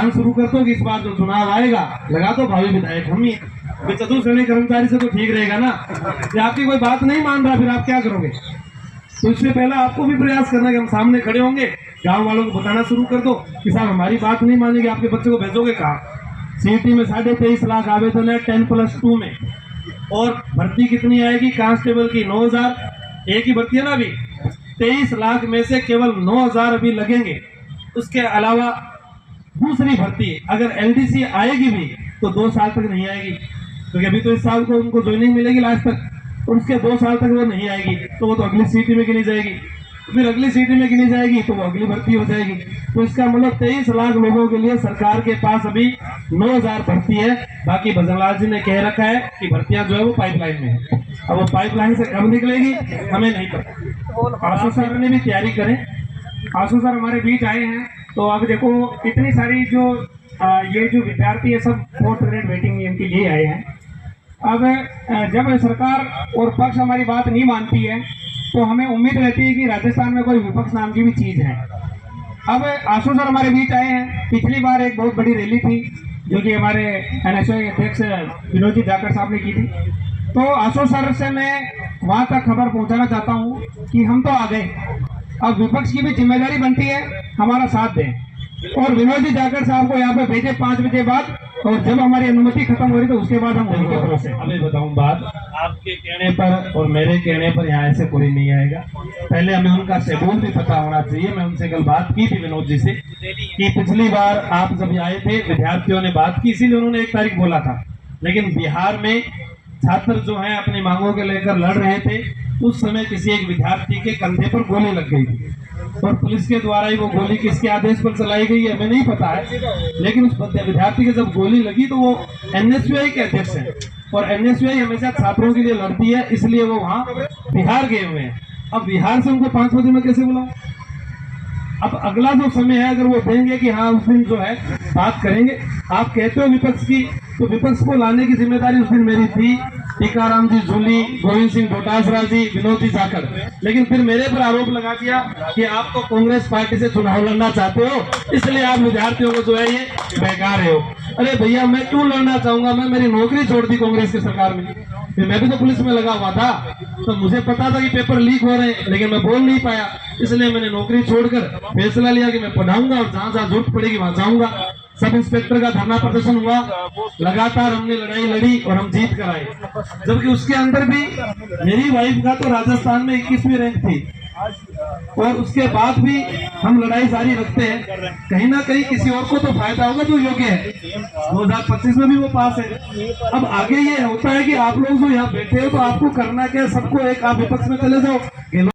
Plan शुरू कर दो कि इस बार जो चुनाव आएगा लगा दो भावी विधायक हम ही हैं। फिर चतुर्थ श्रेणी कर्मचारी से तो ठीक रहेगा ना। कि आपकी कोई बात नहीं मान रहा फिर आप क्या करोगे? तो इससे पहले आपको भी प्रयास करना कि हम सामने खड़े होंगे, गांव वालों को बताना शुरू कर दो कि साहब हमारी बात नहीं मानेंगे, आपके बच्चे को भेजोगे कहाँ? सीटी में 23.5 लाख आवेदन है 10+2 में, और भर्ती कितनी आएगी कांस्टेबल की? 9,000 एक ही भर्ती है ना अभी। 23 लाख में से केवल 9,000 अभी लगेंगे। उसके अलावा दूसरी भर्ती अगर एलडीसी आएगी भी तो 2 साल तक नहीं आएगी, क्योंकि अभी तो इस साल को उनको ज्वाइनिंग मिलेगी लास्ट तक, और उसके 2 साल तक वो नहीं आएगी तो वो तो अगली सीटी में गिनी जाएगी, फिर अगली सीटी में गिनी जाएगी तो वो अगली भर्ती हो जाएगी। तो इसका मतलब 23 लाख लोगों के लिए सरकार के पास अभी 9,000 भर्ती है। बाकी भजनलाल जी ने कह रखा है कि भर्तियां जो है वो पाइपलाइन में है। अब वो पाइपलाइन से कब निकलेगी हमें नहीं पता। आशु सर ने भी तैयारी करें। आशु सर हमारे बीच आए हैं। तो अब देखो इतनी सारी जो ये जो विद्यार्थी है सब 4th ग्रेड वेटिंग नियम के लिए आए हैं। अब जब सरकार और पक्ष हमारी बात नहीं मानती है तो हमें उम्मीद रहती है कि राजस्थान में कोई विपक्ष नाम की भी चीज़ है। अब आशु सर हमारे बीच आए हैं। पिछली बार एक बहुत बड़ी रैली थी जो कि हमारे एनएसओ अध्यक्ष विनोद जी जाकर साहब ने की थी। तो आशु सर से मैं वहाँ तक खबर पहुँचाना चाहता हूँ कि हम तो आ गए, अब विपक्ष की भी जिम्मेदारी बनती है हमारा साथ दें, और विनोद जी जाकर साहब को यहाँ पे भेजे 5 बजे बाद, और जब हमारी अनुमति खत्म हो रही तो उसके बाद हम वहीं के भरोसे। अभी बताऊं बात, आपके कहने पर और मेरे कहने पर यहाँ ऐसे कोई नहीं आएगा। पहले हमें उनका शेड्यूल भी पता होना चाहिए। मैं उनसे कल बात की थी विनोद जी से कि पिछली बार आप जब आए थे विद्यार्थियों ने बात की, इसीलिए उन्होंने 1 तारीख बोला था, लेकिन बिहार में छात्र जो है अपनी मांगों के लेकर लड़ रहे थे। उस समय किसी एक विद्यार्थी के कंधे पर गोली लग गई थी, और पुलिस के द्वारा ही वो गोली किसके आदेश पर चलाई गई है हमें नहीं पता है, लेकिन उस विद्यार्थी के जब गोली लगी तो वो एनएसयूआई के अध्यक्ष हैं, और एनएसयूआई हमेशा छात्रों के लिए लड़ती है, इसलिए वो वहाँ बिहार गए हुए हैं। अब बिहार से उनको 5 बजे में कैसे बुलाऊं? अब अगला जो समय है अगर वो देंगे कि हाँ उस दिन जो है बात करेंगे। आप कहते हो विपक्ष की, तो विपक्ष को लाने की जिम्मेदारी उस दिन मेरी थी, टीकाराम जी झूली, गोविंद सिंह डोटासरा जी, विनोद जी जाकर, लेकिन फिर मेरे पर आरोप लगा दिया कि आप तो कांग्रेस पार्टी से चुनाव लड़ना चाहते हो, इसलिए आप विद्यार्थियों को जो है ये बहका रहे हो। अरे भैया मैं क्यों लड़ना चाहूंगा? मैं मेरी नौकरी छोड़ दी कांग्रेस की सरकार में, फिर मैं भी तो पुलिस में लगा हुआ था, तो मुझे पता था कि पेपर लीक हो रहे हैं, लेकिन मैं बोल नहीं पाया, इसलिए मैंने नौकरी छोड़कर फैसला लिया कि मैं पढ़ाऊंगा और जहां जहां जरूरत पड़ेगी वहां जाऊंगा। सब इंस्पेक्टर का धरना प्रदर्शन हुआ, लगातार हमने लड़ाई लड़ी और हम जीत कर आए। जबकि उसके अंदर भी मेरी वाइफ का तो राजस्थान में 21वीं रैंक थी, और उसके बाद भी हम लड़ाई जारी रखते हैं। कहीं ना कहीं किसी और को तो फायदा होगा जो योग्य है। 2025 में भी वो पास है। अब आगे ये होता है कि आप लोग जो यहाँ बैठे हो तो आपको करना क्या है, सबको एक आप विपक्ष में चले जाओ।